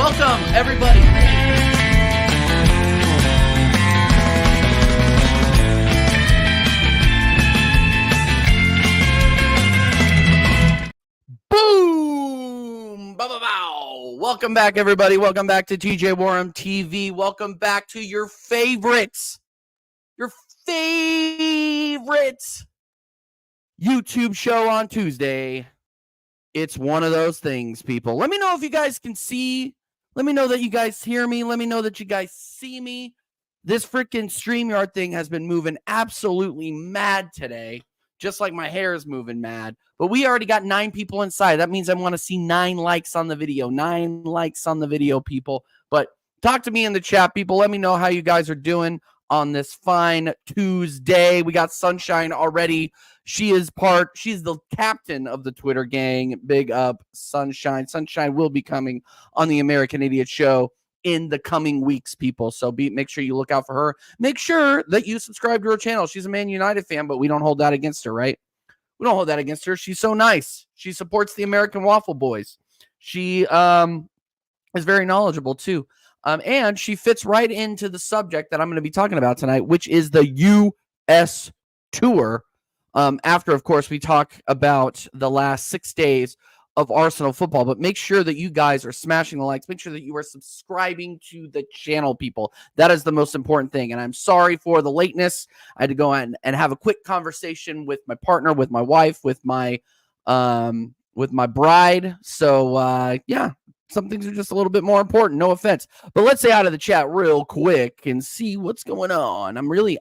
Welcome, everybody. Boom! Bow, bow, bow. Welcome back, everybody. Welcome back to TJ Warham TV. Welcome back to your favorites. Your favorite YouTube show on Tuesday. It's one of those things, people. Let me know if you guys can see. Let me know that you guys hear me. Let me know that you guys see me. This freaking StreamYard thing has been moving absolutely mad today, just like my hair is moving mad. But we already got 9 people inside. That means I want to see 9 likes on the video. 9 likes on the video, people. But talk to me in the chat, people. Let me know how you guys are doing on this fine Tuesday. We got Sunshine already. She's the captain of the Twitter gang. Big up, Sunshine. Sunshine will be coming on the American Idiot Show in the coming weeks, people. So make sure you look out for her. Make sure that you subscribe to her channel. She's a Man United fan, but we don't hold that against her, right? We don't hold that against her. She's so nice. She supports the American Waffle Boys. She is very knowledgeable, too. And she fits right into the subject that I'm going to be talking about tonight, which is the U.S. Tour. After, of course, we talk about the last 6 days of Arsenal football. But make sure that you guys are smashing the likes. Make sure that you are subscribing to the channel, people. That is the most important thing. And I'm sorry for the lateness. I had to go and have a quick conversation with my partner, with my wife, with my bride. So, yeah. Some things are just a little bit more important. No offense. But let's say out of the chat real quick and see what's going on. I'm really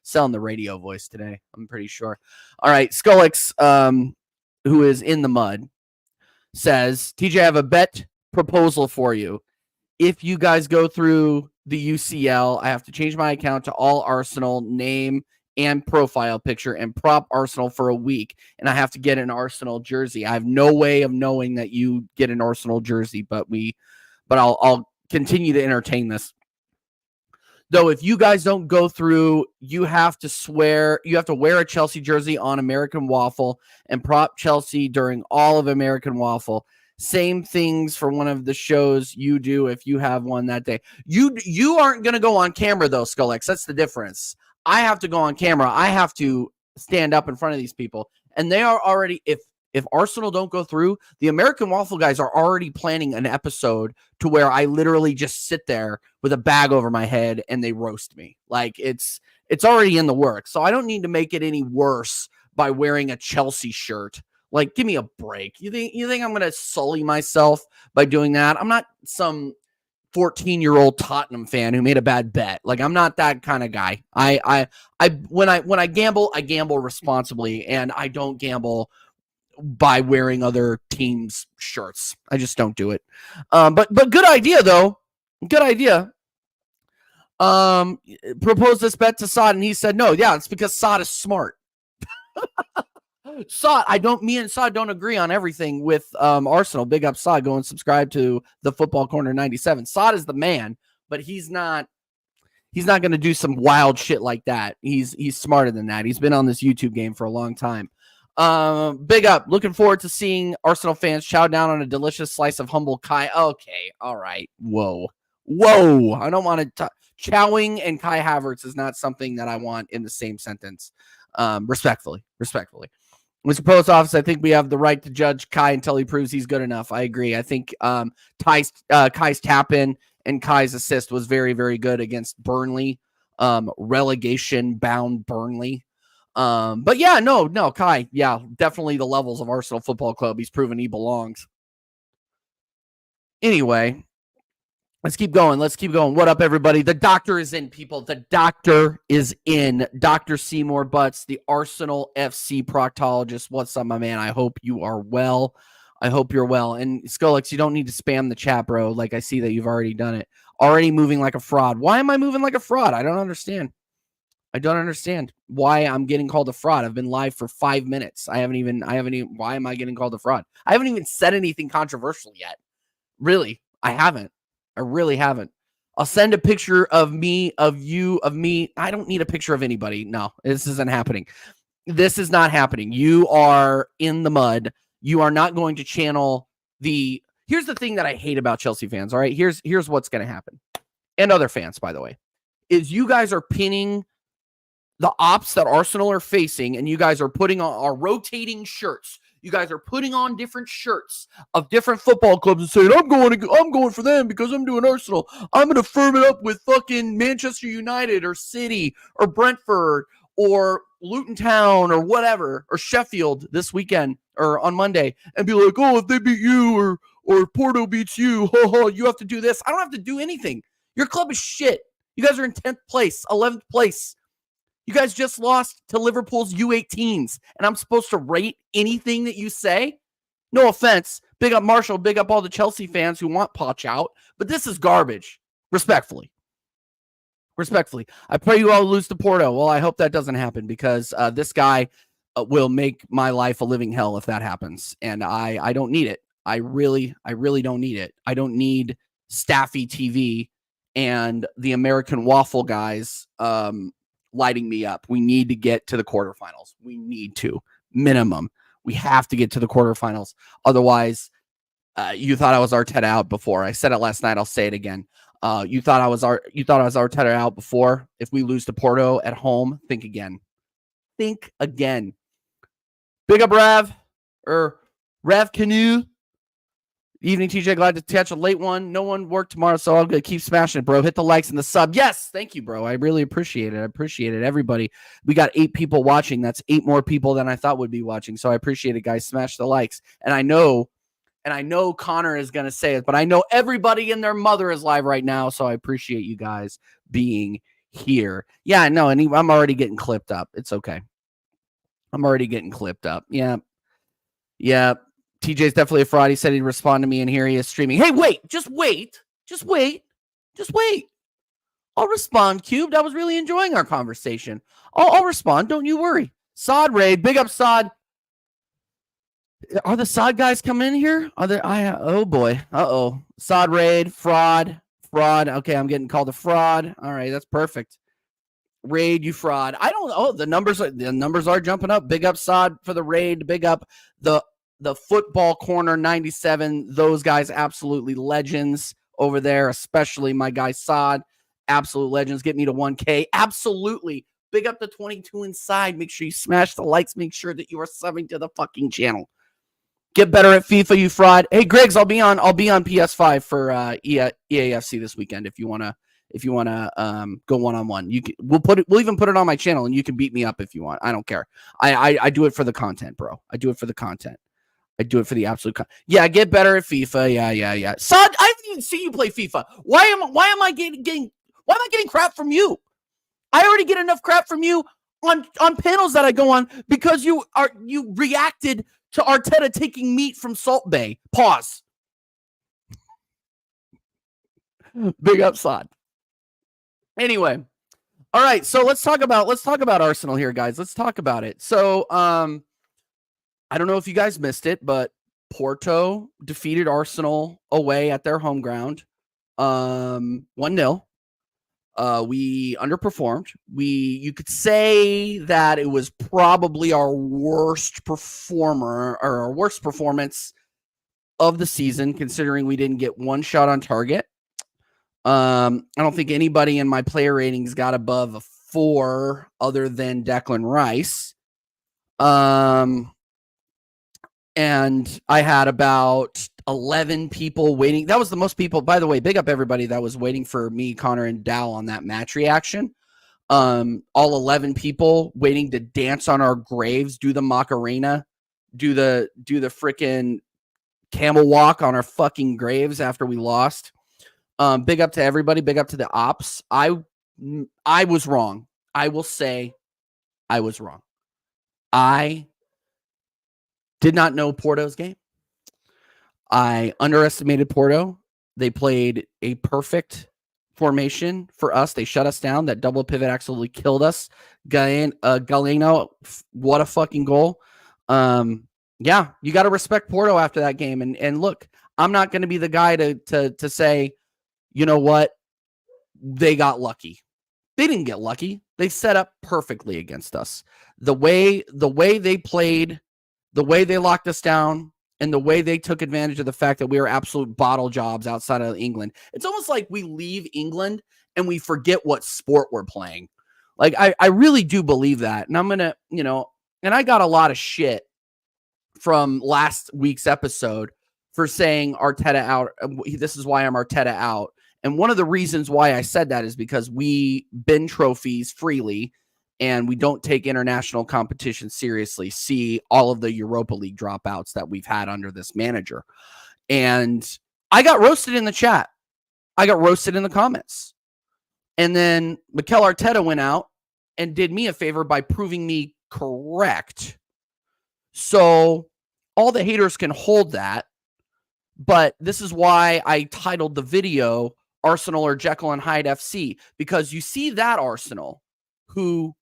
selling the radio voice today. I'm pretty sure. All right. Skullix, who is in the mud, says, TJ, I have a bet proposal for you. If you guys go through the UCL, I have to change my account to all Arsenal name and profile picture and prop Arsenal for a week, and I have to get an Arsenal jersey. I have no way of knowing that you get an Arsenal jersey, but I'll continue to entertain this. Though if you guys don't go through, you have to wear a Chelsea jersey on American Waffle and prop Chelsea during all of American Waffle. Same things for one of the shows you do if you have one that day. You aren't going to go on camera, though, Skullx. That's the difference. I have to go on camera. I have to stand up in front of these people. And they are already, if Arsenal don't go through, the American Waffle guys are already planning an episode to where I literally just sit there with a bag over my head and they roast me. Like it's already in the works. So I don't need to make it any worse by wearing a Chelsea shirt. Like, give me a break. You think I'm going to sully myself by doing that? I'm not some 14-year-old Tottenham fan who made a bad bet. Like, I'm not that kind of guy. When I gamble, I gamble responsibly, and I don't gamble by wearing other teams' shirts. I just don't do it. But good idea, though. Good idea. Proposed this bet to Sod, and he said no. Yeah, it's because Sod is smart. Sod, me and Sod don't agree on everything with Arsenal. Big up Sod. Go and subscribe to the Football Corner 97. Sod is the man, but he's not going to do some wild shit like that. He's smarter than that. He's been on this YouTube game for a long time. Big up. Looking forward to seeing Arsenal fans chow down on a delicious slice of humble Kai. Okay, all right. Whoa. I don't want to chowing and Kai Havertz is not something that I want in the same sentence. Respectfully. Mr. Post Office, I think we have the right to judge Kai until he proves he's good enough. I agree. I think Kai's tap-in and Kai's assist was very, very good against Burnley, relegation-bound Burnley. But yeah, no, Kai, yeah, definitely the levels of Arsenal Football Club. He's proven he belongs. Anyway, let's keep going. What up, everybody? The doctor is in, people. The doctor is in. Dr. Seymour Butts, the Arsenal FC proctologist. What's up, my man? I hope you are well. I hope you're well. And Skullix, you don't need to spam the chat, bro. Like, I see that you've already done it. Already moving like a fraud. Why am I moving like a fraud? I don't understand why I'm getting called a fraud. I've been live for 5 minutes. Why am I getting called a fraud? I haven't even said anything controversial yet. Really, I haven't. I really haven't. I'll send a picture of me, of you, of me. I don't need a picture of anybody. No, this isn't happening. This is not happening. You are in the mud. You are not going to channel the here's the thing that I hate about Chelsea fans. All right, here's what's going to happen, and other fans, by the way, is you guys are pinning the ops that Arsenal are facing, and you guys are putting on our rotating shirts. You guys are putting on different shirts of different football clubs and saying, I'm going for them because I'm doing Arsenal. I'm going to firm it up with fucking Manchester United or City or Brentford or Luton Town or whatever, or Sheffield this weekend or on Monday, and be like, oh, if they beat you or Porto beats you, you have to do this. I don't have to do anything. Your club is shit. You guys are in 10th place, 11th place. You guys just lost to Liverpool's U18s, and I'm supposed to rate anything that you say? No offense. Big up Marshall. Big up all the Chelsea fans who want Poch out. But this is garbage. Respectfully. I pray you all lose to Porto. Well, I hope that doesn't happen because this guy will make my life a living hell if that happens. And I don't need it. I really don't need it. I don't need Staffy TV and the American Waffle guys lighting me up. We need to get to the quarterfinals. We need to. Minimum. We have to get to the quarterfinals. Otherwise, you thought I was Arteta out before. I said it last night. I'll say it again. You thought I was Arteta out before. If we lose to Porto at home, think again. Think again. Big up Rav Canoe. Evening, TJ. Glad to catch a late one. No one worked tomorrow, so I'm going to keep smashing it, bro. Hit the likes and the sub. Yes, thank you, bro. I really appreciate it. I appreciate it. Everybody, we got 8 people watching. That's 8 more people than I thought would be watching, so I appreciate it, guys. Smash the likes. And I know Connor is going to say it, but I know everybody and their mother is live right now, so I appreciate you guys being here. Yeah, no, and I'm already getting clipped up. It's okay. I'm already getting clipped up. Yeah. TJ's definitely a fraud. He said he'd respond to me, and here he is streaming. Hey, wait. Just wait. I'll respond, Cubed. I was really enjoying our conversation. I'll respond. Don't you worry. Sod Raid. Big up, Sod. Are the Sod guys coming in here? Oh, boy. Uh-oh. Sod Raid. Fraud. Okay, I'm getting called a fraud. All right, that's perfect. Raid, you fraud. I don't know. The numbers are jumping up. Big up, Sod, for the raid. Big up the Football Corner 97, those guys absolutely legends over there, especially my guy Sod, absolute legends. Get me to 1K. Absolutely. Big up the 22 inside. Make sure you smash the likes. Make sure that you are subbing to the fucking channel. Get better at FIFA, you fraud. Hey, Griggs, I'll be on PS5 for EAFC this weekend if you wanna go one-on-one. We'll even put it on my channel, and you can beat me up if you want. I don't care. I do it for the content, bro. I do it for the content. I do it for the absolute. Yeah, get better at FIFA. Yeah. Sod, I haven't even seen you play FIFA. Why am I getting crap from you? I already get enough crap from you on panels that I go on because you reacted to Arteta taking meat from Salt Bay. Pause. Big up, Sod. Anyway, all right. So let's talk about Arsenal here, guys. Let's talk about it. So, I don't know if you guys missed it, but Porto defeated Arsenal away at their home ground, 1-0. We underperformed. You could say that it was probably our worst performance of the season, considering we didn't get one shot on target. I don't think anybody in my player ratings got above a 4 other than Declan Rice. And I had about 11 people waiting. That was the most people, by the way. Big up everybody that was waiting for me, Connor, and Dow on that match reaction. All 11 people waiting to dance on our graves, do the Macarena, do the freaking camel walk on our fucking graves after we lost. Big up to everybody. Big up to the ops. I was wrong. I will say I was wrong. I did not know Porto's game. I underestimated Porto. They played a perfect formation for us. They shut us down. That double pivot absolutely killed us. Galeno, what a fucking goal. Yeah, you got to respect Porto after that game. And look, I'm not going to be the guy to say, you know what, they got lucky. They didn't get lucky. They set up perfectly against us. The way they played, the way they locked us down, and the way they took advantage of the fact that we are absolute bottle jobs outside of England. It's almost like we leave England and we forget what sport we're playing. Like, I really do believe that. And I'm going to, and I got a lot of shit from last week's episode for saying Arteta out. This is why I'm Arteta out. And one of the reasons why I said that is because we bin trophies freely and we don't take international competition seriously. See all of the Europa League dropouts that we've had under this manager. And I got roasted in the chat. I got roasted in the comments. And then Mikel Arteta went out and did me a favor by proving me correct. So all the haters can hold that. But this is why I titled the video Arsenal or JEKYLL and HYDE FC, because you see that Arsenal who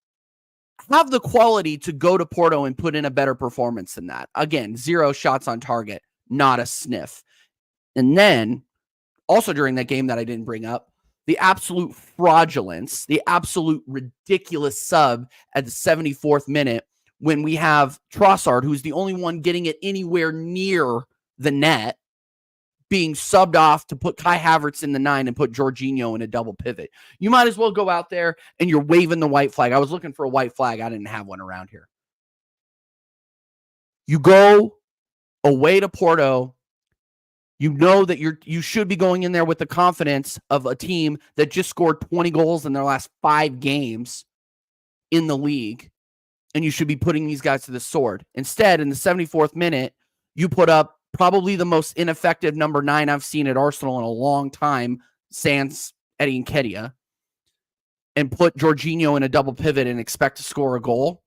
have the quality to go to Porto and put in a better performance than that. Again, 0 shots on target, not a sniff. And then also during that game that I didn't bring up, the absolute fraudulence, the absolute ridiculous sub at the 74th minute when we have Trossard, who's the only one getting it anywhere near the net, being subbed off to put Kai Havertz in the 9 and put Jorginho in a double pivot. You might as well go out there and you're waving the white flag. I was looking for a white flag. I didn't have one around here. You go away to Porto. You know that you should be going in there with the confidence of a team that just scored 20 goals in their last 5 games in the league. And you should be putting these guys to the sword. Instead, in the 74th minute, you put up probably the most ineffective number 9 I've seen at Arsenal in a long time, sans Eddie Nketiah, and put Jorginho in a double pivot and expect to score a goal.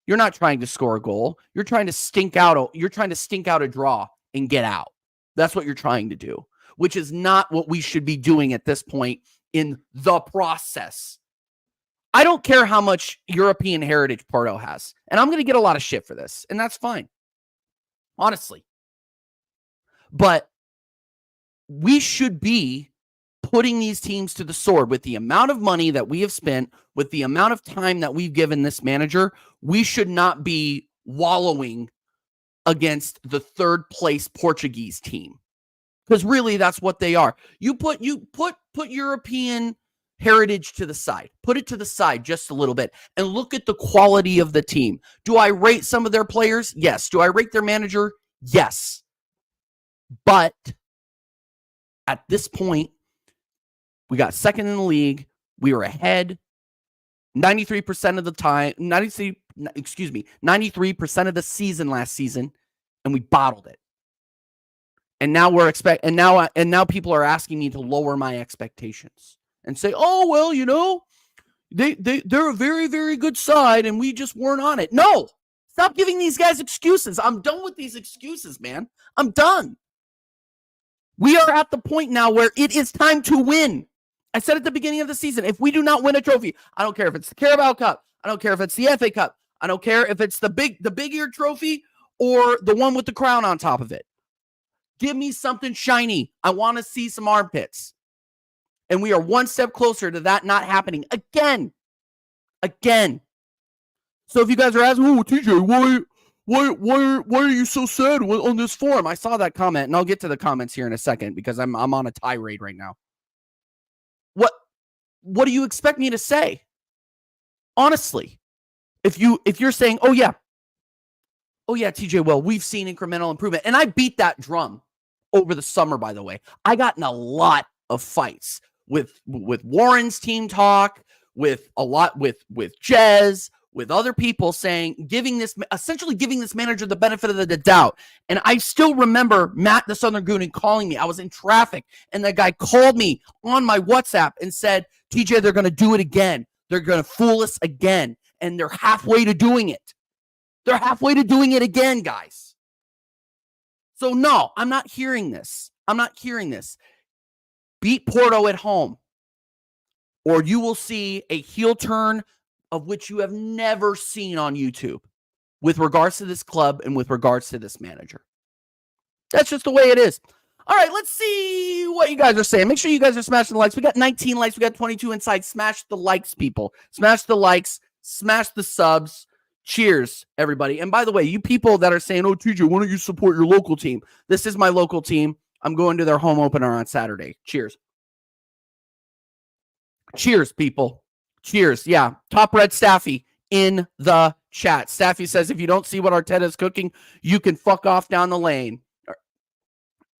You're not trying to score a goal. You're trying to stink out a draw and get out. That's what you're trying to do, which is not what we should be doing at this point in the process. I don't care how much European heritage Porto has, and I'm going to get a lot of shit for this, and that's fine, honestly. But we should be putting these teams to the sword with the amount of money that we have spent, with the amount of time that we've given this manager. We should not be wallowing against the third place Portuguese team, because really that's what they are. You put European heritage to the side, put it to the side just a little bit, and look at the quality of the team. Do I rate some of their players? Yes. Do I rate their manager? Yes. But at this point, we got second in the league. We were ahead 93% of the time, 93% of the season last season, and we bottled it. And now now people are asking me to lower my expectations and say, "Oh, well, they're a very, very good side and we just weren't on it." No. Stop giving these guys excuses. I'm done with these excuses, man. I'm done. We are at the point now where it is time to win. I said at the beginning of the season, if we do not win a trophy, I don't care if it's the Carabao Cup, I don't care if it's the FA Cup, I don't care if it's the big ear trophy or the one with the crown on top of it. Give me something shiny. I want to see some armpits. And we are one step closer to that not happening again. So if you guys are asking, "Oh, TJ, why are you so sad on this forum?" I saw that comment, and I'll get to the comments here in a second because I'm on a tirade right now. What do you expect me to say? Honestly, if you're saying, "Oh yeah, TJ, well, we've seen incremental improvement," and I beat that drum over the summer, by the way. I got in a lot of fights with Warren's team talk, with Jez, with other people essentially giving this manager the benefit of the doubt. And I still remember Matt, the Southern Goonin, calling me. I was in traffic, and that guy called me on my WhatsApp and said, "TJ, they're going to do it again. They're going to fool us again." And they're halfway to doing it. They're halfway to doing it again, guys. So no, I'm not hearing this. Beat Porto at home, or you will see a heel turn of which you have never seen on YouTube with regards to this club and with regards to this manager. That's just the way it is. All right, let's see what you guys are saying. Make sure you guys are smashing the likes. We got 19 likes. We got 22 inside. Smash the likes, people. Smash the likes. Smash the subs. Cheers, everybody. And by the way, you people that are saying, oh, TJ, why don't you support your local team? This is my local team. I'm going to their home opener on Saturday. Cheers. Cheers, people. Cheers. Yeah. Top Red Staffy in the chat. Staffy says, if you don't see what Arteta is cooking, you can fuck off down the lane.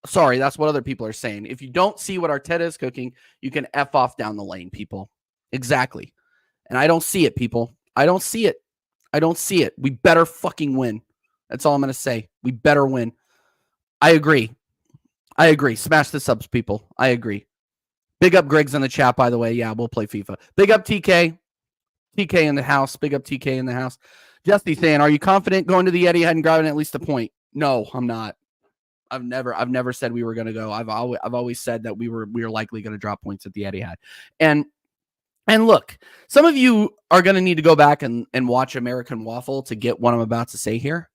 Sorry, that's what other people are saying. If you don't see what Arteta is cooking, you can F off down the lane, people. Exactly. And I don't see it, people. I don't see it. I don't see it. We better fucking win. That's all I'm going to say. We better win. I agree. I agree. Smash the subs, people. I agree. Big up Greg's in the chat, by the way. Yeah, we'll play FIFA. Big up TK. TK in the house. Big up TK in the house. Jesse saying, are you confident going to the Etihad and grabbing at least a point? No, I'm not. I've never said we were going to go. I've always said that we were likely going to drop points at the Etihad. And look, some of you are going to need to go back and watch American Waffle to get what I'm about to say here.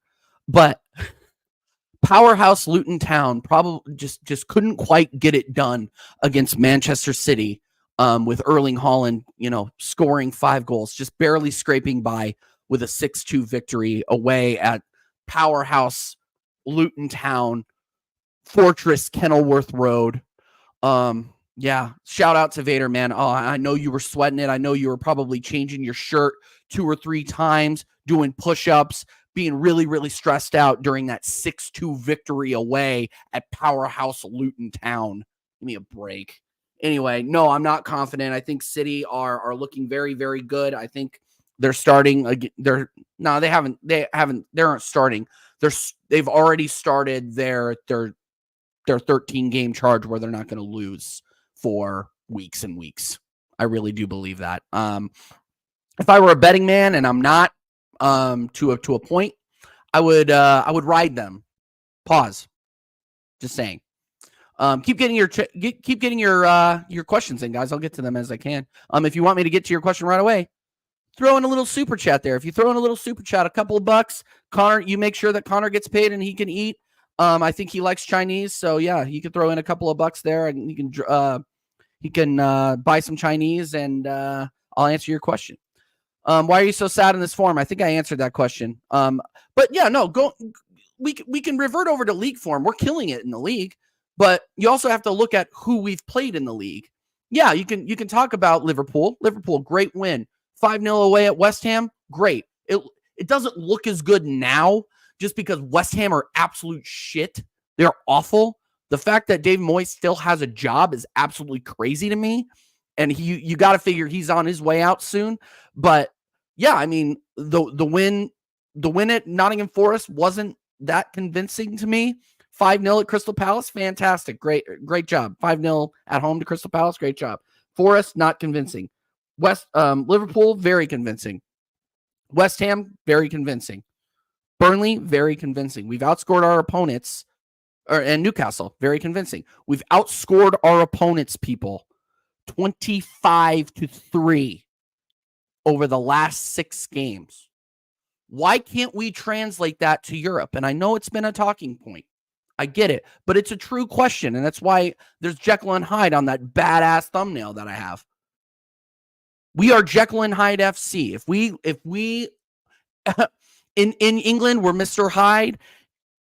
But powerhouse Luton Town probably just couldn't quite get it done against Manchester City with Erling Haaland, scoring 5 goals, just barely scraping by with a 6-2 victory away at powerhouse Luton Town, Fortress Kenilworth Road. Yeah, shout out to Vader, man. Oh, I know you were sweating it. I know you were probably changing your shirt 2 or 3 times, doing push-ups, being really, really stressed out during that 6-2 victory away at powerhouse Luton Town. Give me a break. Anyway, no, I'm not confident. I think City are looking very, very good. I think they're starting. They aren't starting. They've already started their 13-game charge where they're not going to lose for weeks and weeks. I really do believe that. If I were a betting man, and I'm not, to a point, I would ride them. Pause. Just saying. Keep getting your questions in, guys. I'll get to them as I can. If you want me to get to your question right away, throw in a little super chat there. If you throw in a little super chat, a couple of bucks, Connor, you make sure that Connor gets paid and he can eat. I think he likes Chinese, so yeah, he could throw in a couple of bucks there, and he can buy some Chinese, and I'll answer your question. Why are you so sad in this form? I think I answered that question. But yeah, no, we can revert over to league form. We're killing it in the league, but you also have to look at who we've played in the league. Yeah, you can talk about Liverpool. Liverpool, great win. 5-0 away at West Ham, great. It doesn't look as good now, just because West Ham are absolute shit. They're awful. The fact that Dave Moyes still has a job is absolutely crazy to me. And you got to figure he's on his way out soon. But yeah, I mean, the win at Nottingham Forest wasn't that convincing to me. 5-0 at Crystal Palace, fantastic. Great job. 5-0 at home to Crystal Palace, great job. Forest, not convincing. Liverpool, very convincing. West Ham, very convincing. Burnley, very convincing. We've outscored our opponents, and Newcastle, very convincing. We've outscored our opponents, people, 25-3 over the last 6 games. Why can't we translate that to Europe? And I know it's been a talking point. I get it, but it's a true question, and that's why there's Jekyll and Hyde on that badass thumbnail that I have. We are Jekyll and Hyde FC. If we in England, we're Mr. Hyde.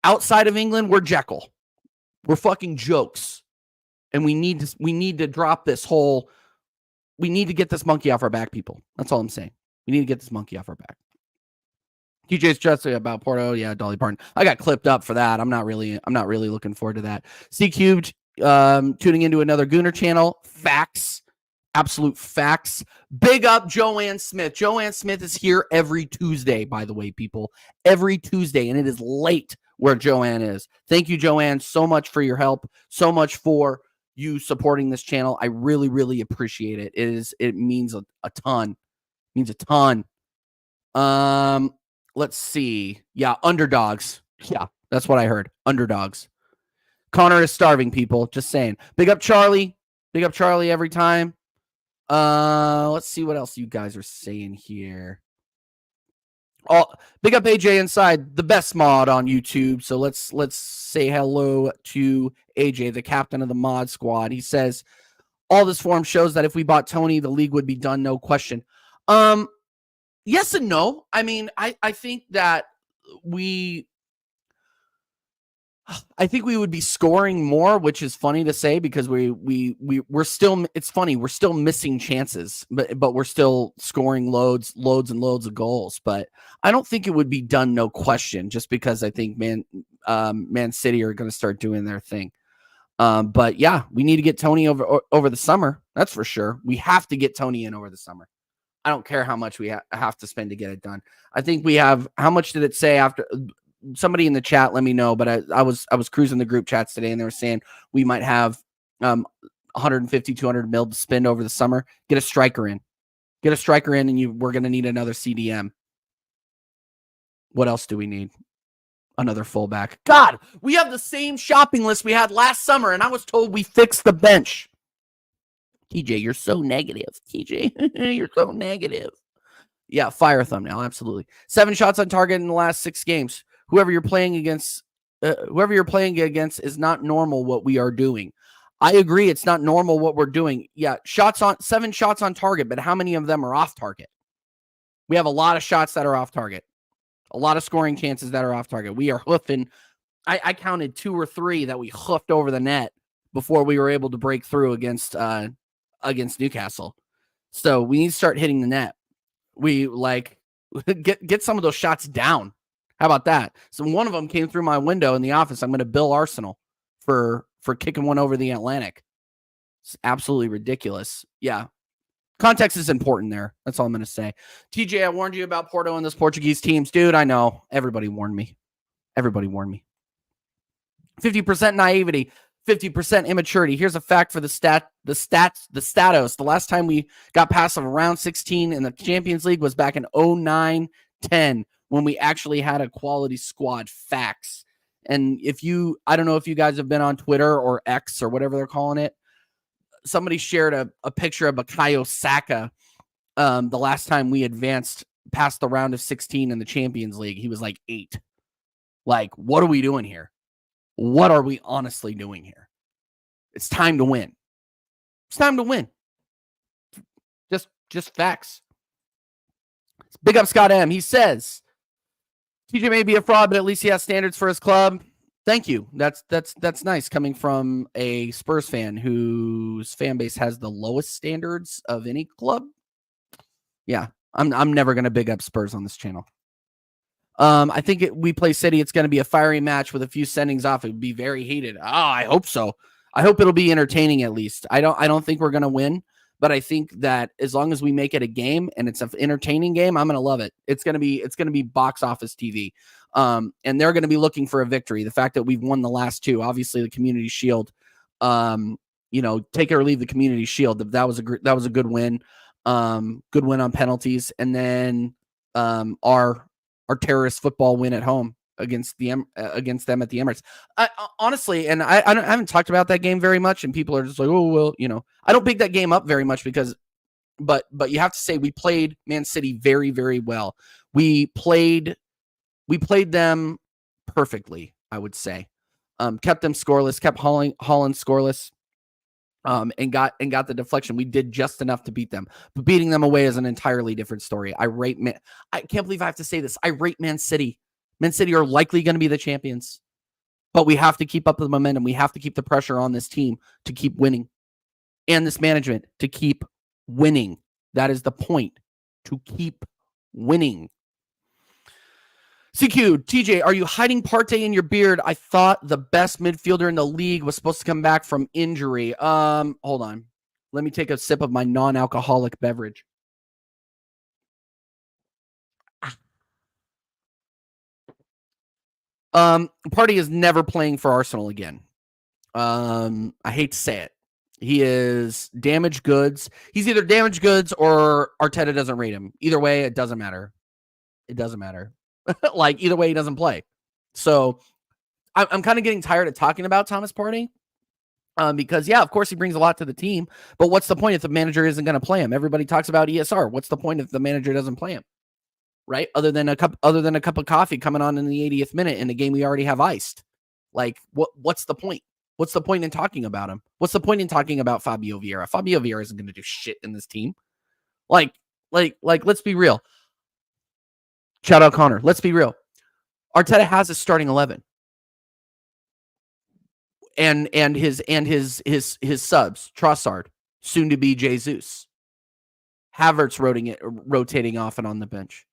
Outside of England, we're Jekyll. We're fucking jokes. And we need to drop this whole, we need to get this monkey off our back, people. That's all I'm saying. We need to get this monkey off our back. TJ's stressed about Porto. Yeah, Dolly Parton. I got clipped up for that. I'm not really looking forward to that. C Cubed tuning into another Gooner channel. Facts. Absolute facts. Big up Joanne Smith. Joanne Smith is here every Tuesday, by the way, people. Every Tuesday, and it is late where Joanne is. Thank you, Joanne, so much for your help. So much for you supporting this channel. I really, really appreciate it. It means a ton. It means a ton. Let's see. Yeah, underdogs. Yeah, that's what I heard. Underdogs. Connor is starving, people. Just saying. Big up Charlie. Big up Charlie every time. Let's see what else you guys are saying here. Oh, big up AJ Inside, the best mod on YouTube. So let's say hello to AJ, the captain of the mod squad. He says, all this form shows that if we bought Tony, the league would be done, no question. Yes and no. I mean, I think that I think we would be scoring more, which is funny to say because we're still, it's funny, we're still missing chances, but we're still scoring loads and loads of goals. But I don't think it would be done, no question, just because I think Man City are going to start doing their thing. But yeah, we need to get Tony over the summer. That's for sure. We have to get Tony in over the summer. I don't care how much we have to spend to get it done. I think we have, how much did it say after? Somebody in the chat, let me know. But I was cruising the group chats today, and they were saying we might have 150, 200 mil to spend over the summer. Get a striker in, and we're going to need another CDM. What else do we need? Another fullback. God, we have the same shopping list we had last summer, and I was told we fixed the bench. TJ, you're so negative. TJ, you're so negative. Yeah, fire thumbnail, absolutely. 7 shots on target in the last 6 games. Whoever you're playing against is not normal what we are doing. I agree, it's not normal what we're doing. Yeah, 7 shots on target, but how many of them are off target? We have a lot of shots that are off target. A lot of scoring chances that are off target. We are hoofing. I counted 2 or 3 that we hoofed over the net before we were able to break through against Newcastle. So we need to start hitting the net. We get some of those shots down. How about that? So one of them came through my window in the office. I'm going to bill Arsenal for kicking one over the Atlantic. It's absolutely ridiculous. Yeah. Context is important there. That's all I'm going to say. TJ, I warned you about Porto and those Portuguese teams. Dude, I know. Everybody warned me. 50% naivety, 50% immaturity. Here's a fact for the status. The last time we got past of round 16 in the Champions League was back in 09-10 when we actually had a quality squad. Facts. And I don't know if you guys have been on Twitter or X or whatever they're calling it. Somebody shared a picture of Bukayo Saka the last time we advanced past the round of 16 in the Champions League. He was like 8. Like, what are we doing here? What are we honestly doing here? It's time to win. It's time to win. Just facts. Big up Scott M. He says, TJ may be a fraud, but at least he has standards for his club. Thank you. That's nice coming from a Spurs fan whose fan base has the lowest standards of any club. Yeah, I'm never going to big up Spurs on this channel. I think we play City. It's going to be a fiery match with a few sendings off. It would be very heated. I hope so. I hope it'll be entertaining at least. I don't think we're going to win, but I think that as long as we make it a game and it's an entertaining game, I'm going to love it. It's going to be box office TV. And they're going to be looking for a victory. The fact that we've won the last 2, obviously the Community Shield, take it or leave the Community Shield. That was a good win. Good win on penalties. And then our terrorist football win at home against them at the Emirates. Honestly, and I haven't talked about that game very much, and people are just like, oh well, I don't pick that game up very much because, but you have to say we played Man City very, very well. We played them perfectly, I would say. Kept them scoreless, kept Holland scoreless. And got the deflection. We did just enough to beat them, but beating them away is an entirely different story. I can't believe I have to say this. I rate Man City. Man City are likely going to be the champions, but we have to keep up the momentum. We have to keep the pressure on this team to keep winning, and this management to keep winning. That is the point, to keep winning. CQ, TJ, are you hiding Partey in your beard? I thought the best midfielder in the league was supposed to come back from injury. Hold on. Let me take a sip of my non-alcoholic beverage. Partey is never playing for Arsenal again. I hate to say it. He is damaged goods. He's either damaged goods or Arteta doesn't rate him. Either way, it doesn't matter. It doesn't matter. Like, either way, he doesn't play. So I'm kind of getting tired of talking about Thomas Partey because, yeah, of course, he brings a lot to the team. But what's the point if the manager isn't going to play him? Everybody talks about ESR. What's the point if the manager doesn't play him? Right? Other than a cup of coffee coming on in the 80th minute in a game we already have iced. Like, what's the point? What's the point in talking about him? What's the point in talking about Fabio Vieira? Fabio Vieira isn't going to do shit in this team. Like, let's be real. Shout out Connor. Let's be real. Arteta has a starting 11. And his subs, Trossard, soon to be Jesus. Havertz rotating off and on the bench.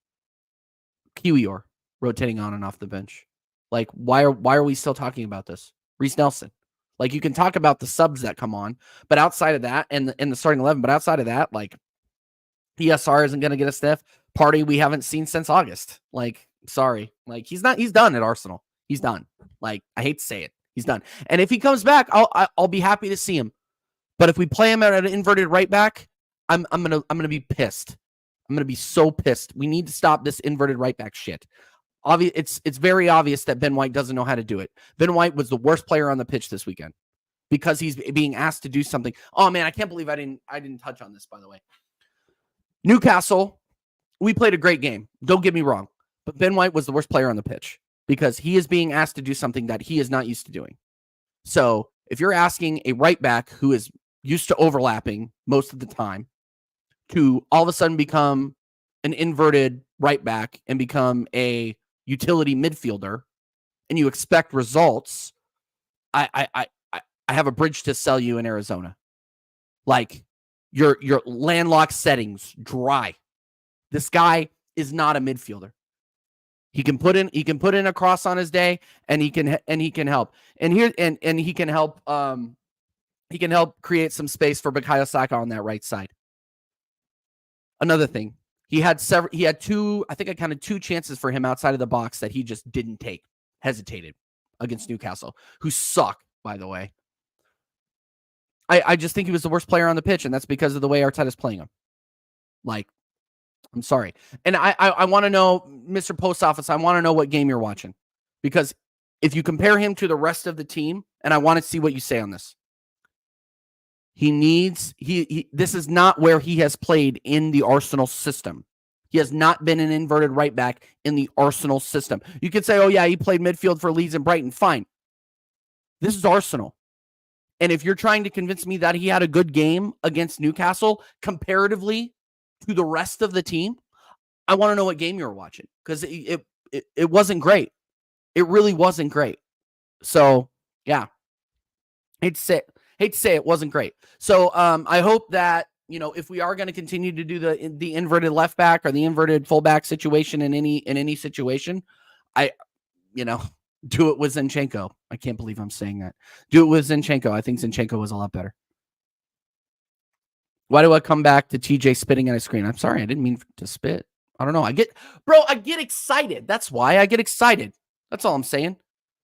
Kiwior rotating on and off the bench. Like, why are we still talking about this? Reece Nelson. Like, you can talk about the subs that come on, but outside of that, and the starting 11, but outside of that, like, PSR isn't going to get a sniff. Party we haven't seen since August. Like, sorry. Like, he's done at Arsenal. He's done. Like, I hate to say it. He's done. And if he comes back, I'll be happy to see him. But if we play him at an inverted right back, I'm gonna be pissed. I'm gonna be so pissed. We need to stop this inverted right back shit. It's very obvious that Ben White doesn't know how to do it. Ben White was the worst player on the pitch this weekend because he's being asked to do something. Oh man, I can't believe I didn't touch on this, by the way. Newcastle, we played a great game. Don't get me wrong, but Ben White was the worst player on the pitch because he is being asked to do something that he is not used to doing. So if you're asking a right back who is used to overlapping most of the time to all of a sudden become an inverted right back and become a utility midfielder, and you expect results, I have a bridge to sell you in Arizona. Like, your landlocked settings dry. This guy is not a midfielder. He can put in a cross on his day, and he can help. And he can help. He can help create some space for Bukayo Saka on that right side. Another thing, he had two, I think I counted 2 chances for him outside of the box that he just didn't take, hesitated against Newcastle, who suck, by the way. I just think he was the worst player on the pitch, and that's because of the way Arteta's playing him. Like, I'm sorry. And I want to know, Mr. Post Office, I want to know what game you're watching. Because if you compare him to the rest of the team, and I want to see what you say on this. This is not where he has played in the Arsenal system. He has not been an inverted right back in the Arsenal system. You could say, oh yeah, he played midfield for Leeds and Brighton. Fine. This is Arsenal. And if you're trying to convince me that he had a good game against Newcastle comparatively to the rest of the team, I want to know what game you were watching, because it wasn't great. It really wasn't great. So yeah, hate to say it wasn't great. So I hope that, if we are going to continue to do the inverted left back or the inverted fullback situation in any situation, do it with Zinchenko. I can't believe I'm saying that. Do it with Zinchenko. I think Zinchenko was a lot better. Why do I come back to TJ spitting at a screen? I'm sorry, I didn't mean to spit. I don't know. I get excited. That's why I get excited. That's all I'm saying.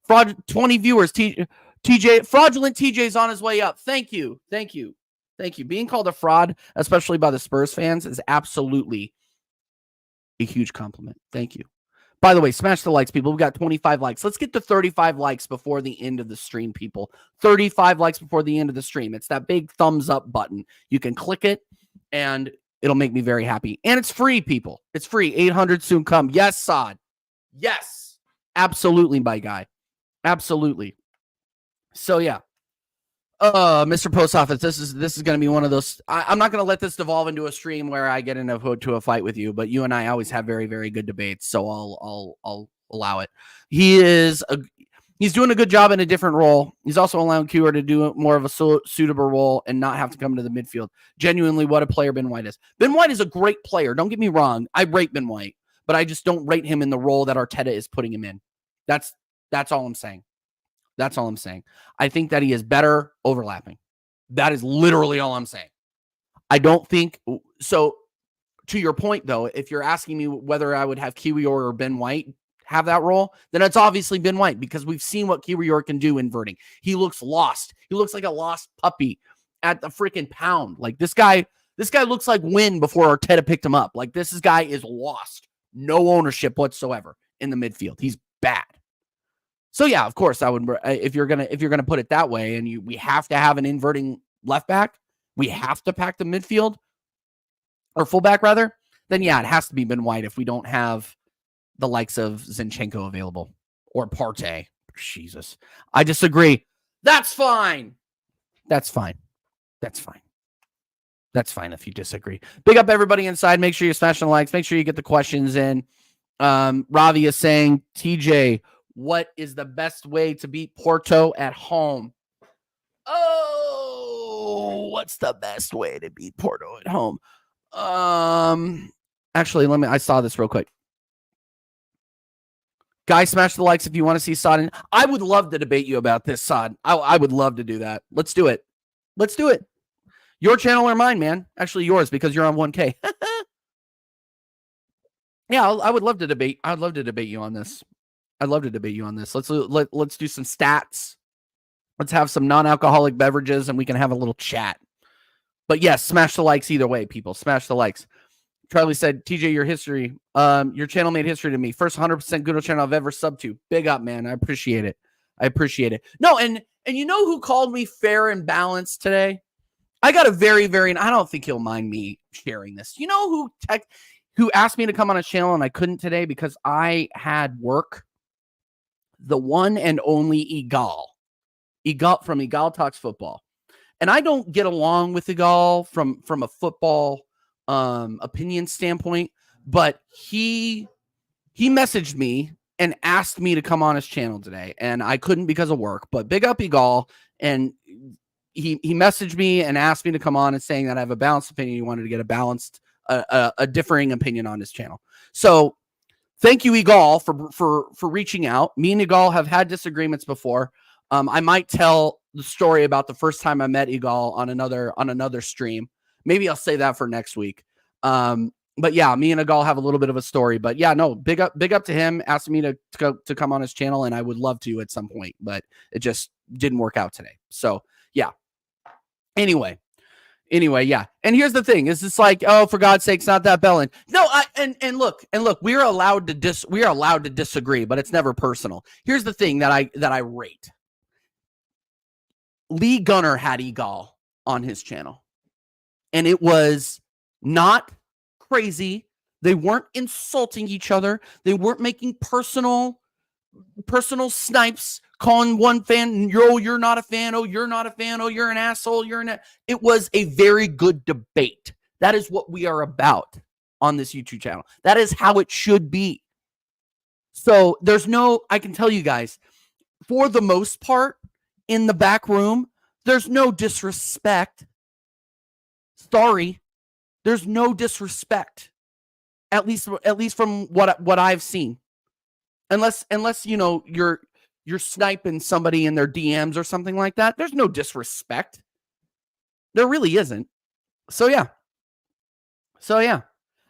20 viewers. TJ, fraudulent TJ's on his way up. Thank you. Being called a fraud, especially by the Spurs fans, is absolutely a huge compliment. Thank you. By the way, smash the likes, people. We got 25 likes. Let's get to 35 likes before the end of the stream, people. 35 likes before the end of the stream. It's that big thumbs up button. You can click it, and it'll make me very happy. And it's free, people. It's free. 800 soon come. Yes, Sod. Yes. Absolutely, my guy. Absolutely. So, yeah. Mr. Post Office, this is going to be one of those. I'm not going to let this devolve into a stream where I get into a fight with you, but you and I always have very, very good debates, so I'll allow it. He's doing a good job in a different role. He's also allowing Kiwior to do more of a suitable role and not have to come to the midfield. Genuinely, what a player Ben White is. Ben White is a great player. Don't get me wrong. I rate Ben White, but I just don't rate him in the role that Arteta is putting him in. That's all I'm saying. That's all I'm saying. I think that he is better overlapping. That is literally all I'm saying. I don't think so. To your point, though, if you're asking me whether I would have Kiwior or Ben White have that role, then it's obviously Ben White, because we've seen what Kiwior can do inverting. He looks lost. He looks like a lost puppy at the freaking pound. Like, this guy looks like Wynn before Arteta picked him up. Like, this guy is lost. No ownership whatsoever in the midfield. He's bad. So yeah, of course I would. If you're gonna put it that way, and we have to have an inverting left back, we have to pack the midfield or fullback rather. Then yeah, it has to be Ben White if we don't have the likes of Zinchenko available or Partey. Jesus, I disagree. That's fine. That's fine. That's fine. That's fine if you disagree. Big up everybody inside. Make sure you're smashing the likes. Make sure you get the questions in. Ravi is saying, TJ, what is the best way to beat Porto at home? Oh, what's the best way to beat Porto at home? Actually, I saw this real quick. Guys, smash the likes if you want to see Sod. I would love to debate you about this, Sod. I would love to do that. Let's do it. Let's do it. Your channel or mine, man. Actually, yours, because you're on 1K. Yeah, I would love to debate. I'd love to debate you on this. I'd love to debate you on this. Let's do some stats. Let's have some non-alcoholic beverages, and we can have a little chat. But yes, smash the likes either way, people. Smash the likes. Charlie said, TJ, your channel made history to me. First 100% Google channel I've ever subbed to. Big up, man. I appreciate it. I appreciate it. No, and you know who called me fair and balanced today? I got a very, very, I don't think he'll mind me sharing this. You know who asked me to come on his channel and I couldn't today because I had work? The one and only JEKYLL. JEKYLL from JEKYLL Talks Football. And I don't get along with JEKYLL from a football opinion standpoint, but he messaged me and asked me to come on his channel today, and I couldn't because of work. But big up JEKYLL, and he messaged me and asked me to come on and saying that I have a balanced opinion. He wanted to get a balanced, a differing opinion on his channel. So thank you, JEKYLL, for reaching out. Me and JEKYLL have had disagreements before. I might tell the story about the first time I met JEKYLL on another stream. Maybe I'll say that for next week. But yeah, me and JEKYLL have a little bit of a story. But yeah, no, big up to him. Asked me to come on his channel, and I would love to at some point, but it just didn't work out today. So yeah. Anyway, yeah. And here's the thing: is it's like, oh, for God's sake, it's not that Bellin. No, and look, we're allowed to disagree, but it's never personal. Here's the thing that I rate. Lee Gunner had JEKYLL on his channel, and it was not crazy. They weren't insulting each other. They weren't making personal snipes, calling one fan, you're not a fan. Oh, you're not a fan. Oh, you're an asshole. It was a very good debate. That is what we are about on this YouTube channel. That is how it should be. So I can tell you guys, for the most part, in the back room, there's no disrespect. Sorry, there's no disrespect. At least from what I've seen. Unless you know you're sniping somebody in their DMs or something like that. There's no disrespect. There really isn't. So yeah.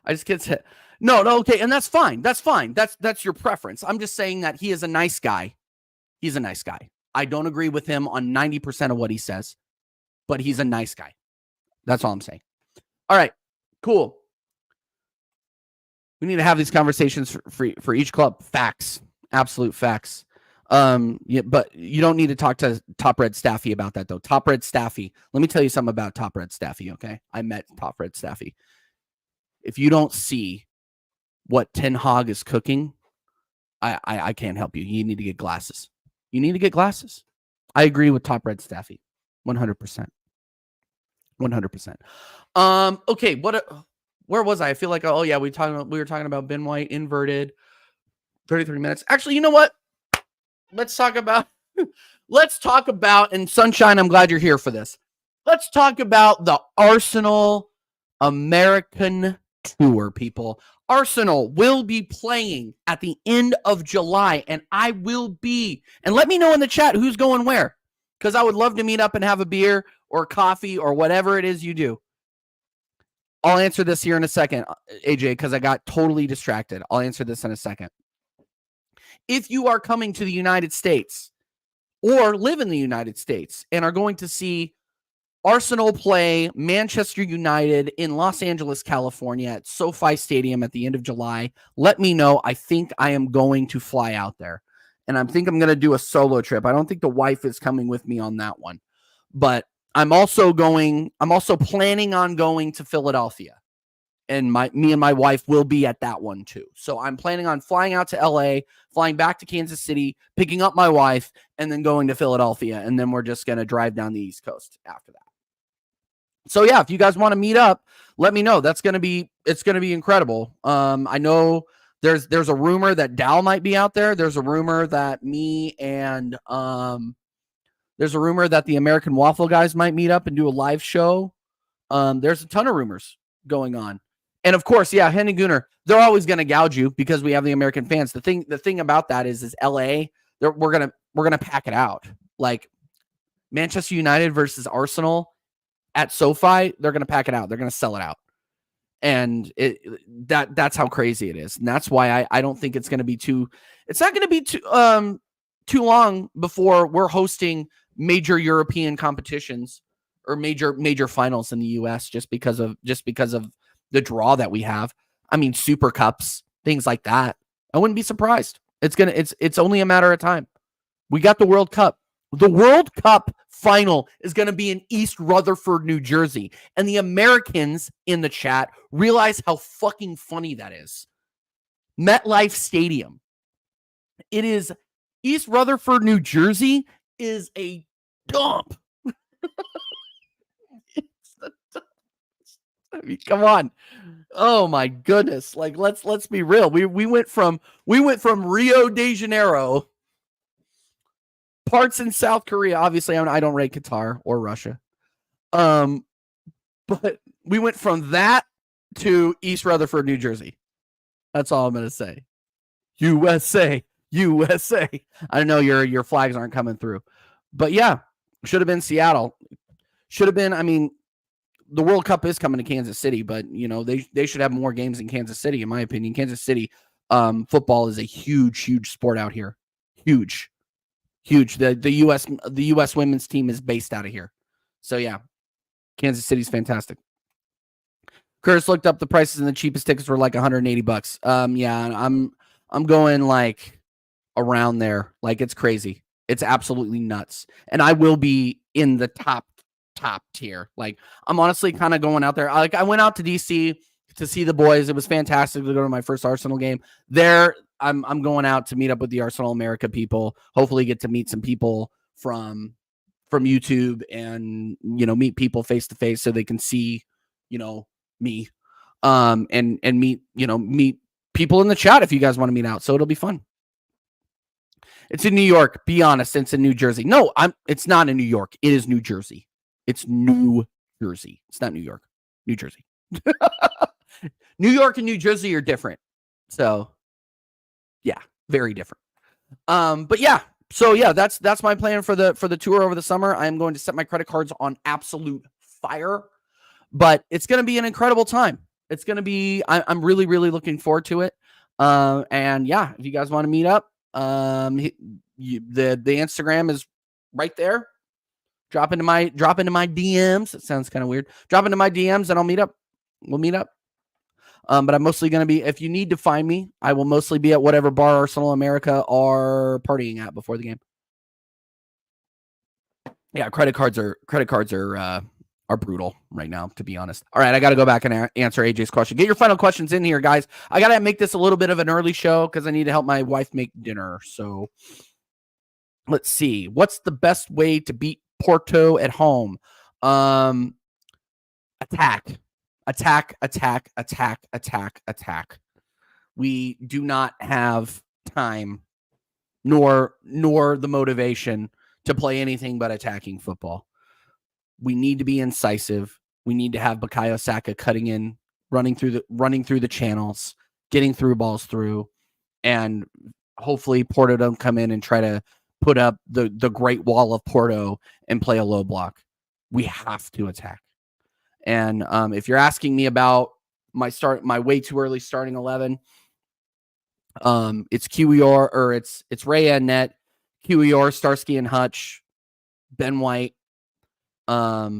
I just get to no, okay, and that's fine. That's fine. That's your preference. I'm just saying that he is a nice guy. He's a nice guy. I don't agree with him on 90% of what he says, but he's a nice guy. That's all I'm saying. All right, cool. We need to have these conversations for each club. Facts. Absolute facts. Yeah, but you don't need to talk to Top Red Staffy about that, though. Top Red Staffy. Let me tell you something about Top Red Staffy, okay? I met Top Red Staffy. If you don't see what Ten Hag is cooking, I can't help you. You need to get glasses. You need to get glasses. I agree with Top Red Staffy. 100%. 100%. Okay, where was I? I feel like, oh yeah, we were talking about Ben White inverted. 33 minutes. Actually, you know what? Let's talk about, and Sunshine, I'm glad you're here for this. Let's talk about the Arsenal American Tour, people. Arsenal will be playing at the end of July, and I will be. And let me know in the chat who's going where, because I would love to meet up and have a beer or coffee or whatever it is you do. I'll answer this here in a second, AJ, because I got totally distracted. I'll answer this in a second. If you are coming to the United States or live in the United States and are going to see Arsenal play Manchester United in Los Angeles, California at SoFi Stadium at the end of July, let me know. I think I am going to fly out there, and I think I'm going to do a solo trip. I don't think the wife is coming with me on that one, but I'm also planning on going to Philadelphia, and me and my wife will be at that one too. So I'm planning on flying out to LA, flying back to Kansas City, picking up my wife, and then going to Philadelphia. And then we're just going to drive down the East Coast after that. So yeah, if you guys want to meet up, let me know. It's going to be incredible. I know There's a rumor that Dal might be out there. There's a rumor that me and there's a rumor that the American Waffle guys might meet up and do a live show. There's a ton of rumors going on. And of course, yeah, Hen and Gunnar, they're always going to gouge you because we have the American fans. The thing about that is LA, we're gonna pack it out. Like Manchester United versus Arsenal at SoFi, they're gonna pack it out. They're gonna sell it out. And that's how crazy it is. And that's why I don't think it's not gonna be too long before we're hosting major European competitions or major finals in the US just because of the draw that we have. I mean, Super Cups, things like that. I wouldn't be surprised. It's only a matter of time. We got the World Cup. The World Cup final is going to be in East Rutherford, New Jersey. And the Americans in the chat realize how fucking funny that is. MetLife Stadium. It is East Rutherford, New Jersey is a dump. I mean, come on. Oh my goodness. Like let's be real. We went from Rio de Janeiro, parts in South Korea. Obviously, I don't rate Qatar or Russia. But we went from that to East Rutherford, New Jersey. That's all I'm gonna say. USA. I don't know, your flags aren't coming through. But yeah, should have been Seattle. Should have been, I mean, the World Cup is coming to Kansas City, but you know, they should have more games in Kansas City, in my opinion. Kansas City football is a huge sport out here. Huge. The US women's team is based out of here. So yeah, Kansas City's fantastic. Curtis looked up the prices and the cheapest tickets were like $180. Yeah, I'm going like around there. Like it's crazy. It's absolutely nuts. And I will be in the top tier. Like I'm honestly kind of going out there. Like I went out to DC to see the boys. It was fantastic to go to my first Arsenal game. There, I'm going out to meet up with the Arsenal America people. Hopefully get to meet some people from YouTube and, you know, meet people face to face so they can see, you know, me. And meet people in the chat if you guys want to meet out. So it'll be fun. It's in New York. Be honest, it's in New Jersey. No, it's not in New York. It is New Jersey. It's New Jersey. It's not New York. New Jersey. New York and New Jersey are different. So yeah, very different. But yeah, so yeah, that's my plan for the tour over the summer. I'm going to set my credit cards on absolute fire, but it's going to be an incredible time. It's going to be, I'm really looking forward to it. And yeah, if you guys want to meet up, the Instagram is right there. Drop into my DMs. It sounds kind of weird. Drop into my DMs and I'll meet up. We'll meet up. But I'm mostly going to be, if you need to find me, I will mostly be at whatever bar Arsenal America are partying at before the game. Yeah, credit cards are brutal right now, to be honest. All right, I got to go back and answer AJ's question. Get your final questions in here, guys. I got to make this a little bit of an early show because I need to help my wife make dinner. So let's see. What's the best way to beat Porto at home? Attack. We do not have time nor the motivation to play anything but attacking football. We need to be incisive. We need to have Bukayo Saka cutting in, running through the channels, getting through balls through, and hopefully Porto don't come in and try to put up the great wall of Porto and play a low block. We have to attack. And if you're asking me about my way too early starting 11, it's QER, or it's Ray and Net, QER, Starsky and Hutch, Ben White. Yeah,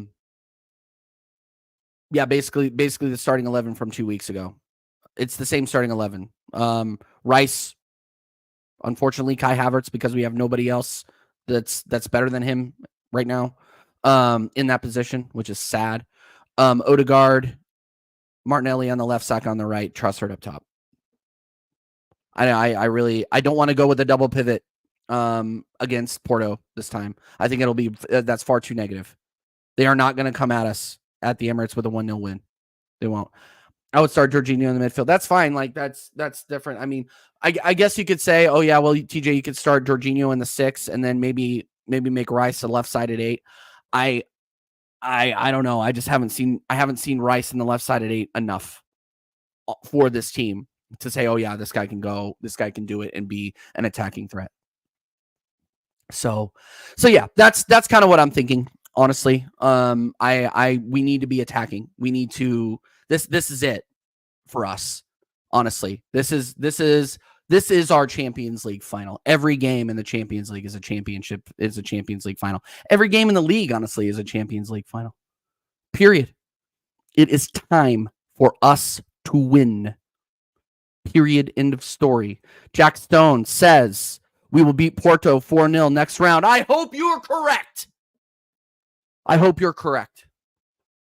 basically the starting 11 from 2 weeks ago. It's the same starting 11. Rice, unfortunately, Kai Havertz, because we have nobody else that's better than him right now in that position, which is sad. Odegaard, Martinelli on the left, Saka on the right, Trossard up top. I don't want to go with a double pivot against Porto this time. I think that's far too negative. They are not going to come at us at the Emirates with a 1-0 win. They won't. I would start Jorginho in the midfield. That's fine. Like that's different. I mean, I guess you could say, oh yeah, well, TJ, you could start Jorginho in the 6 and then maybe make Rice a left sided 8. I don't know. I just haven't seen Rice in the left sided 8 enough for this team to say, oh yeah, this guy can go, this guy can do it and be an attacking threat. So yeah, that's kind of what I'm thinking, honestly. We need to be attacking. We need to. This is it for us. Honestly, this is our Champions League final. Every game in the Champions League is a Champions League final. Every game in the league, honestly, is a Champions League final. Period. It is time for us to win. Period. End of story. Jack Stone says we will beat Porto 4-0 next round. I hope you're correct.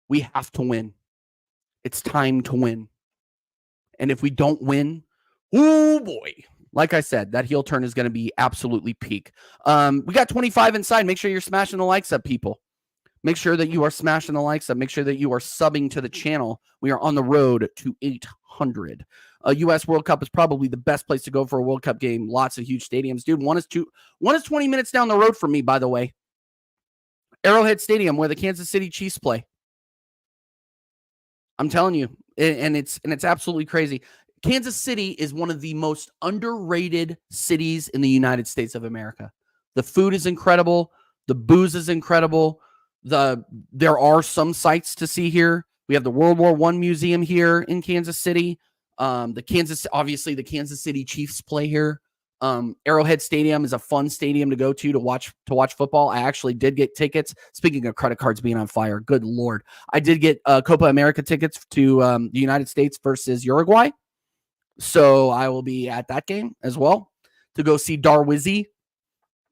We have to win. It's time to win. And if we don't win, oh boy. Like I said, that heel turn is going to be absolutely peak. We got 25 inside. Make sure you're smashing the likes up, people. Make sure that you are smashing the likes up. Make sure that you are subbing to the channel. We are on the road to 800. U.S. World Cup is probably the best place to go for a World Cup game. Lots of huge stadiums. Dude, one is 20 minutes down the road from me, by the way. Arrowhead Stadium, where the Kansas City Chiefs play. I'm telling you, and it's absolutely crazy. Kansas City is one of the most underrated cities in the United States of America. The food is incredible. The booze is incredible. There are some sights to see here. We have the World War I Museum here in Kansas City. The Kansas City Chiefs play here. Arrowhead Stadium is a fun stadium to go to watch football. I actually did get tickets. Speaking of credit cards being on fire, good Lord. I did get Copa America tickets to the United States versus Uruguay. So I will be at that game as well to go see Darwizzi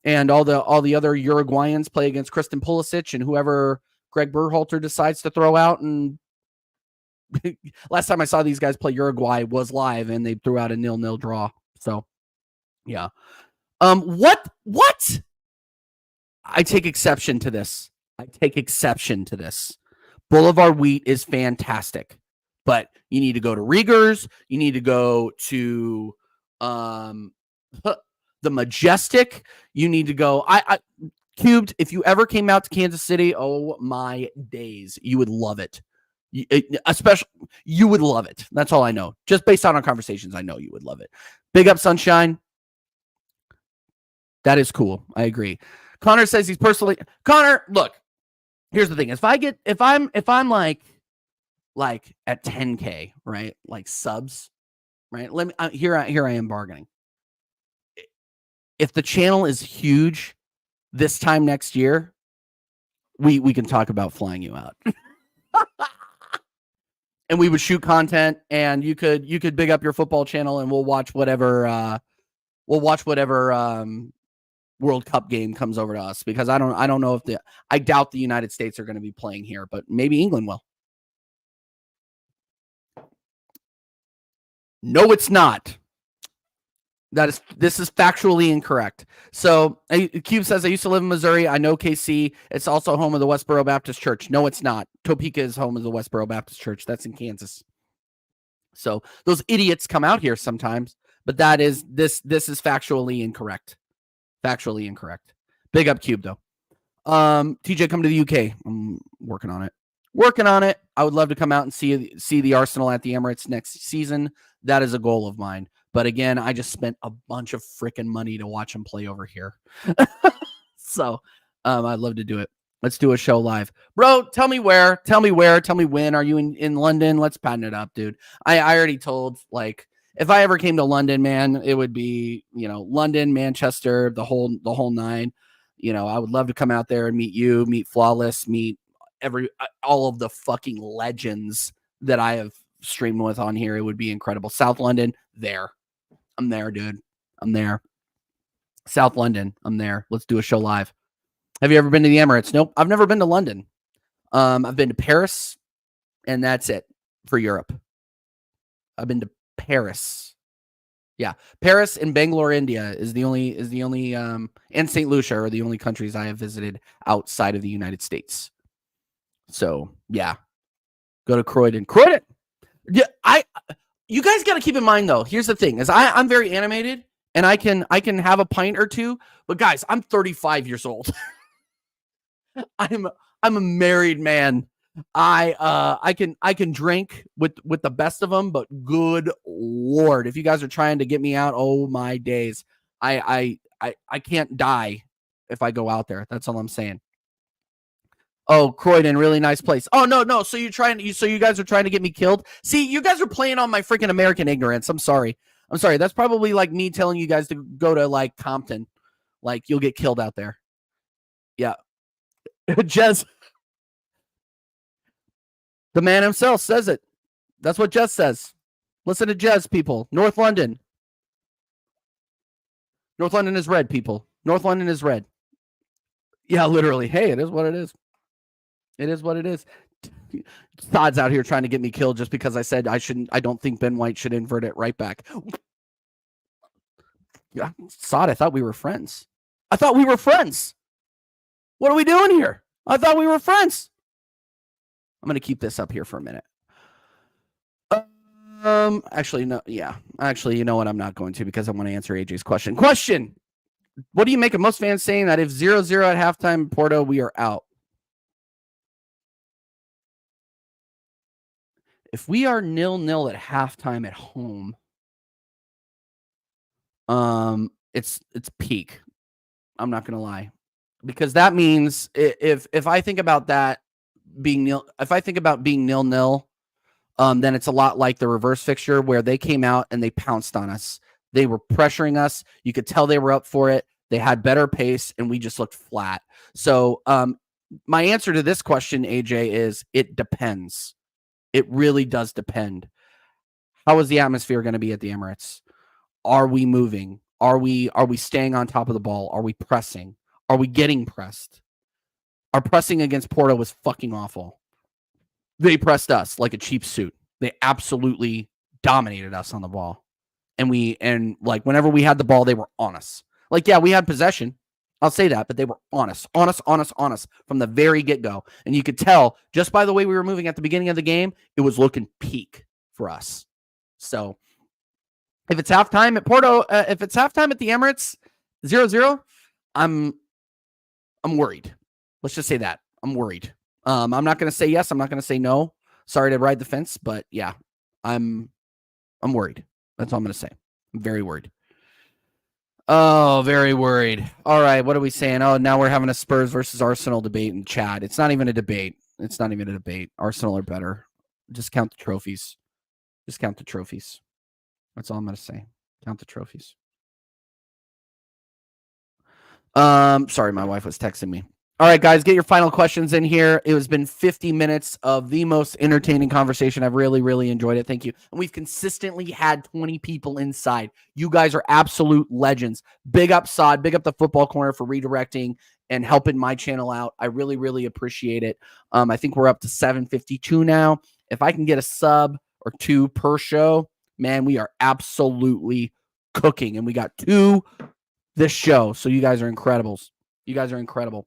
and all the other Uruguayans play against Kristen Pulisic and whoever Greg Berhalter decides to throw out. And last time I saw these guys play Uruguay was live and they threw out a 0-0 draw. So yeah. What? I take exception to this. Boulevard Wheat is fantastic, but you need to go to Rieger's. You need to go to the Majestic. You need to go. I Cubed. If you ever came out to Kansas City, oh my days, you would love it. You would love it. That's all I know. Just based on our conversations, I know you would love it. Big up, Sunshine. That is cool. I agree. Connor says he's personally. Connor, look. Here's the thing. If I'm like at 10K, right? Like subs, right? Let me here I am bargaining. If the channel is huge this time next year, we can talk about flying you out. And we would shoot content and you could big up your football channel and we'll watch whatever World Cup game comes over to us, because I don't know if I doubt the United States are going to be playing here, but maybe England will. No, it's not. This is factually incorrect. So Cube says, I used to live in Missouri. I know KC. It's also home of the Westboro Baptist Church. No, it's not. Topeka is home of the Westboro Baptist Church. That's in Kansas. So those idiots come out here sometimes, but this is factually incorrect. Factually incorrect. Big up Cube though. TJ, come to the UK. I'm working on it. I would love to come out and see the Arsenal at the Emirates next season. That is a goal of mine. But again, I just spent a bunch of freaking money to watch them play over here. So I'd love to do it. Let's do a show live. Bro, tell me where. Tell me when. Are you in London? Let's pattern it up, dude. I already told, like, if I ever came to London, man, it would be, London, Manchester, the whole nine. I would love to come out there and meet you, meet Flawless, meet all of the fucking legends that I have streamed with on here. It would be incredible. South London, there. I'm there, dude. I'm there. South London, I'm there. Let's do a show live. Have you ever been to the Emirates? Nope. I've never been to London. I've been to Paris, and that's it for Europe. I've been to Paris. Yeah. Paris and Bangalore, India is the only and St. Lucia are the only countries I have visited outside of the United States. So yeah. Go to Croydon. Yeah, you guys got to keep in mind though. Here's the thing: is I'm very animated, and I can have a pint or two. But guys, I'm 35 years old. I'm a married man. I can drink with the best of them, but good Lord, if you guys are trying to get me out, oh my days, I can't die if I go out there. That's all I'm saying. Oh, Croydon, really nice place. Oh no. So you guys are trying to get me killed? See, you guys are playing on my freaking American ignorance. I'm sorry. That's probably like me telling you guys to go to like Compton. Like you'll get killed out there. Yeah. Jez, the man himself says it. That's what Jez says. Listen to Jez, people. North London. North London is red, people. North London is red. Yeah, literally. Hey, it is what it is. It is what it is. Todd's out here trying to get me killed just because I said I don't think Ben White should invert it right back. Yeah, Sod, I thought we were friends. What are we doing here? I thought we were friends. I'm going to keep this up here for a minute. Actually, no. Yeah. Actually, you know what? I'm not going to because I want to answer AJ's question. What do you make of most fans saying that if 0-0 at halftime, Porto, we are out? If we are 0-0 at halftime at home, it's peak. I'm not gonna lie, because that means if I think about that being nil, if I think about being 0-0, then it's a lot like the reverse fixture where they came out and they pounced on us. They were pressuring us. You could tell they were up for it. They had better pace, and we just looked flat. So, my answer to this question, AJ, is it depends. It really does depend. How is the atmosphere going to be at the Emirates? Are we moving? Are we staying on top of the ball? Are we pressing? Are we getting pressed? Our pressing against Porto was fucking awful. They pressed us like a cheap suit. They absolutely dominated us on the ball. And like whenever we had the ball, they were on us. Like, yeah, we had possession. I'll say that, but they were on us from the very get-go. And you could tell just by the way we were moving at the beginning of the game, it was looking peak for us. So if it's halftime at Porto, if it's halftime at the Emirates, 0-0, I'm worried. Let's just say that. I'm worried. I'm not going to say yes. I'm not going to say no. Sorry to ride the fence, but yeah, I'm worried. That's all I'm going to say. I'm very worried. Oh, very worried. All right, what are we saying? Oh, now we're having a Spurs versus Arsenal debate in chat. It's not even a debate. Arsenal are better. Just count the trophies. That's all I'm going to say. Count the trophies. Sorry, my wife was texting me. All right, guys, get your final questions in here. It has been 50 minutes of the most entertaining conversation. I've really, really enjoyed it. Thank you. And we've consistently had 20 people inside. You guys are absolute legends. Big up, Sod. Big up the Football Corner for redirecting and helping my channel out. I really, really appreciate it. I think we're up to 752 now. If I can get a sub or two per show, man, we are absolutely cooking. And we got 2 this show. So you guys are incredibles. You guys are incredible.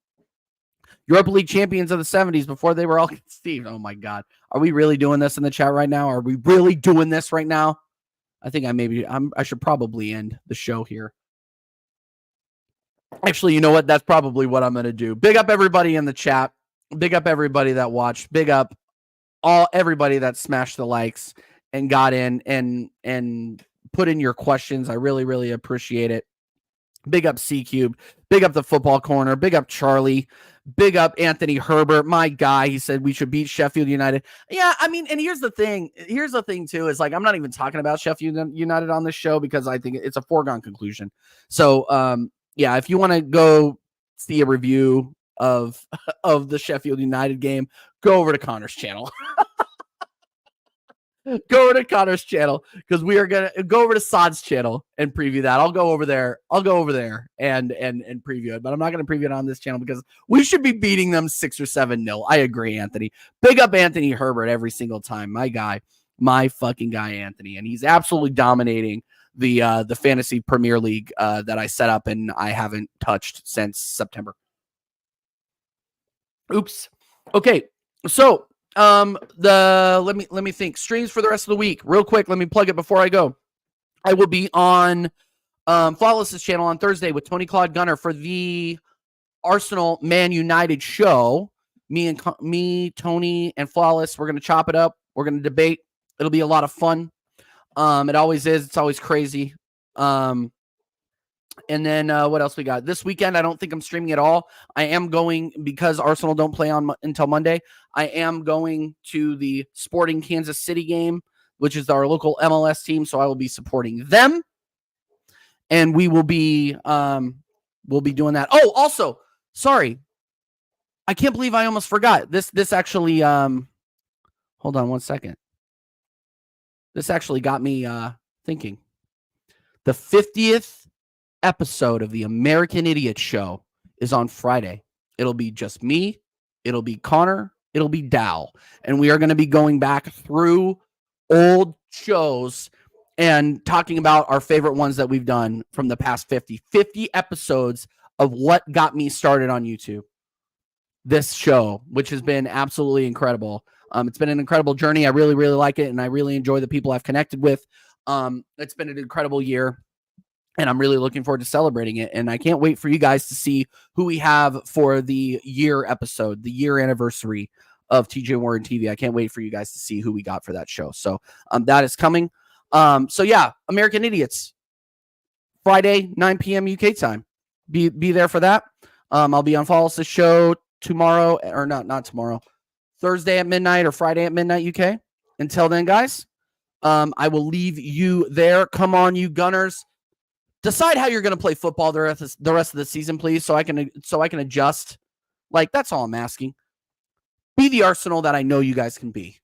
Europa League champions of the 70s before they were all conceived. Oh, my God. Are we really doing this in the chat right now? Are we really doing this right now? I think I should probably end the show here. Actually, you know what? That's probably what I'm going to do. Big up everybody in the chat. Big up everybody that watched. Big up everybody that smashed the likes and got in and put in your questions. I really, really appreciate it. Big up C-Cube. Big up the Football Corner. Big up Charlie. Big up Anthony Herbert, my guy. He said we should beat Sheffield United. Yeah, I mean, and here's the thing. Here's the thing, too, is like I'm not even talking about Sheffield United on this show because I think it's a foregone conclusion. So, yeah, if you want to go see a review of the Sheffield United game, go over to Connor's channel. Go over to Connor's channel because we are gonna go over to Sod's channel and preview that. I'll go over there and preview it, but I'm not gonna preview it on this channel because we should be beating them 6 or 7-0. I agree, Anthony. Big up Anthony Herbert every single time. My guy, my fucking guy, Anthony, and he's absolutely dominating the fantasy Premier League that I set up and I haven't touched since September. Oops. Okay, so Let me think. Streams for the rest of the week. Real quick, let me plug it before I go. I will be on Flawless's channel on Thursday with Tony Claude Gunner for the Arsenal Man United show. Me, Tony, and Flawless, we're going to chop it up. We're going to debate. It'll be a lot of fun. It always is. It's always crazy. And then what else we got? This weekend, I don't think I'm streaming at all. I am going, because Arsenal don't play on until Monday, I am going to the Sporting Kansas City game, which is our local MLS team, so I will be supporting them. And we will be doing that. Oh, also, sorry. I can't believe I almost forgot. This actually hold on one second. This actually got me thinking. The 50th episode of the American Idiot Show is on Friday. It'll be just me, it'll be Connor, it'll be Dal, and we are going to be going back through old shows and talking about our favorite ones that we've done from the past 50 episodes of what got me started on YouTube. This show, which has been absolutely incredible. It's been an incredible journey. I really, really like it, and I really enjoy the people I've connected with. It's been an incredible year, and I'm really looking forward to celebrating it. And I can't wait for you guys to see who we have for the year episode, the year anniversary of TJ Warren TV. I can't wait for you guys to see who we got for that show. So that is coming. So yeah, American Idiots, Friday, 9 p.m. UK time. Be there for that. I'll be on Flawless's show tomorrow, or not tomorrow, Thursday at midnight or Friday at midnight UK. Until then, guys, I will leave you there. Come on, you Gunners. Decide how you're going to play football the rest of the season, please, so I can adjust. Like, that's all I'm asking. Be the Arsenal that I know you guys can be.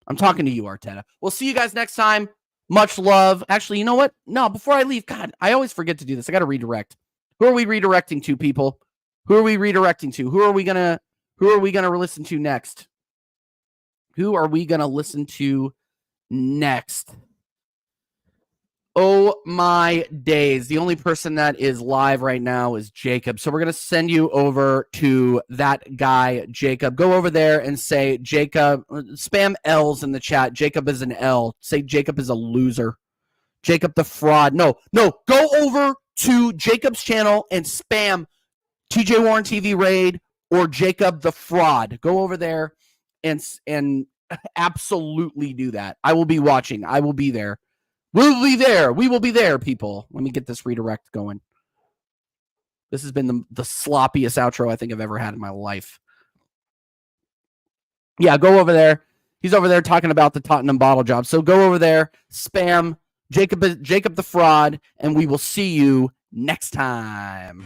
I'm talking to you, Arteta. We'll see you guys next time. Much love. Actually, you know what? No, before I leave, God, I always forget to do this. I got to redirect. Who are we redirecting to, people? Who are we redirecting to? Who are we gonna listen to next? Who are we gonna listen to next? Oh my days. The only person that is live right now is Jacob. So we're going to send you over to that guy, Jacob. Go over there and say, Jacob, spam L's in the chat. Jacob is an L. Say Jacob is a loser. Jacob the fraud. No. Go over to Jacob's channel and spam TJ Warren TV Raid or Jacob the fraud. Go over there and absolutely do that. I will be watching. I will be there. We'll be there. We will be there, people. Let me get this redirect going. This has been the sloppiest outro I think I've ever had in my life. Yeah, go over there. He's over there talking about the Tottenham bottle job. So go over there, spam Jacob the fraud, and we will see you next time.